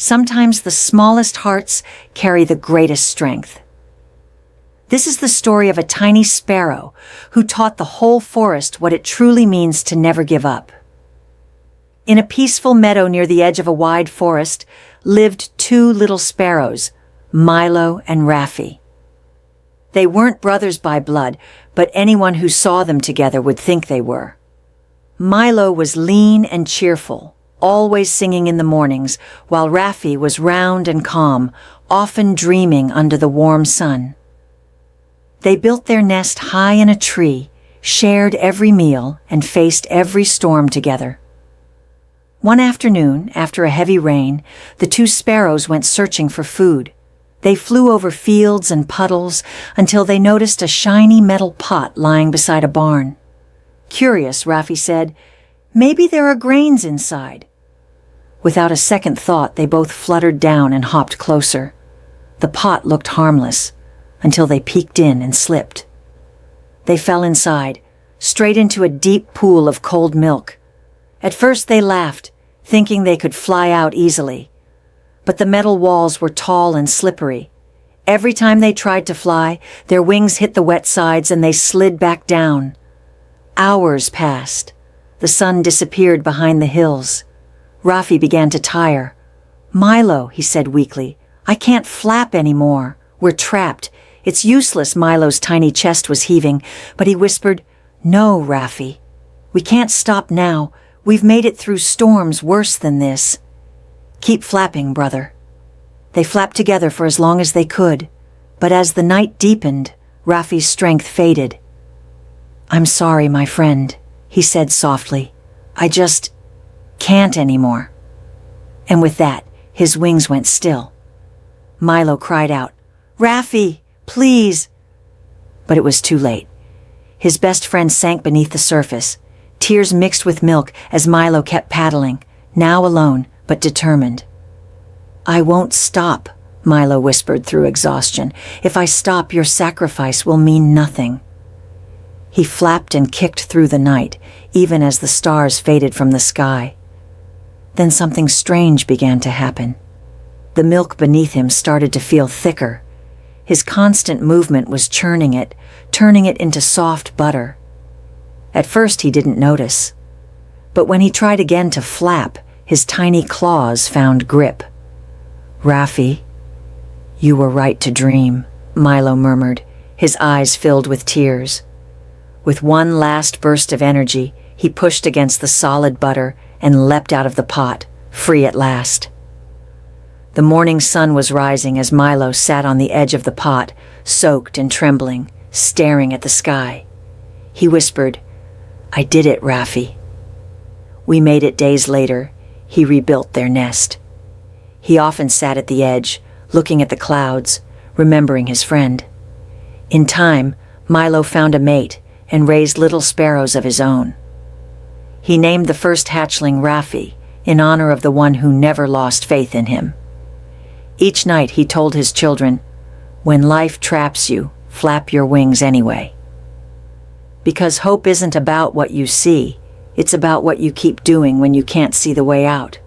Sometimes the smallest hearts carry the greatest strength. This is the story of a tiny sparrow who taught the whole forest what it truly means to never give up. In a peaceful meadow near the edge of a wide forest lived two little sparrows, Milo and Raffi. They weren't brothers by blood, but anyone who saw them together would think they were. Milo was lean and cheerful, always singing in the mornings, while Raffi was round and calm, often dreaming under the warm sun. They built their nest high in a tree, shared every meal, and faced every storm together. One afternoon, after a heavy rain, the two sparrows went searching for food. They flew over fields and puddles until they noticed a shiny metal pot lying beside a barn. Curious, Raffi said, "Maybe there are grains inside." Without a second thought, they both fluttered down and hopped closer. The pot looked harmless, until they peeked in and slipped. They fell inside, straight into a deep pool of cold milk. At first they laughed, thinking they could fly out easily. But the metal walls were tall and slippery. Every time they tried to fly, their wings hit the wet sides and they slid back down. Hours passed. The sun disappeared behind the hills. Raffi began to tire. "Milo," he said weakly, "I can't flap anymore. We're trapped. It's useless." Milo's tiny chest was heaving, but he whispered, "No, Raffi. We can't stop now. We've made it through storms worse than this. Keep flapping, brother." They flapped together for as long as they could, but as the night deepened, Raffi's strength faded. "I'm sorry, my friend," he said softly. "I just can't anymore." And with that, his wings went still. Milo cried out, "Raffi, please!" But it was too late. His best friend sank beneath the surface. Tears mixed with milk as Milo kept paddling, now alone, but determined. "I won't stop," Milo whispered through exhaustion. "If I stop, your sacrifice will mean nothing." He flapped and kicked through the night, even as the stars faded from the sky. Then something strange began to happen. The milk beneath him started to feel thicker. His constant movement was churning it, turning it into soft butter. At first he didn't notice. But when he tried again to flap, his tiny claws found grip. "Raffi, you were right to dream," Milo murmured, his eyes filled with tears. With one last burst of energy, he pushed against the solid butter and leapt out of the pot, free at last. The morning sun was rising as Milo sat on the edge of the pot, soaked and trembling, staring at the sky. He whispered, "I did it, Raffi." We made it days later. He rebuilt their nest. He often sat at the edge, looking at the clouds, remembering his friend. In time, Milo found a mate and raised little sparrows of his own. He named the first hatchling Raffi, in honor of the one who never lost faith in him. Each night he told his children, "When life traps you, flap your wings anyway." Because hope isn't about what you see, it's about what you keep doing when you can't see the way out.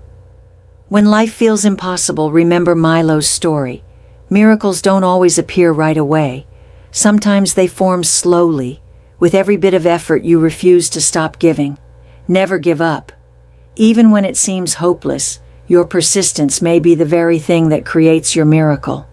When life feels impossible, remember Milo's story. Miracles don't always appear right away. Sometimes they form slowly. With every bit of effort, you refuse to stop giving. Never give up. Even when it seems hopeless, your persistence may be the very thing that creates your miracle.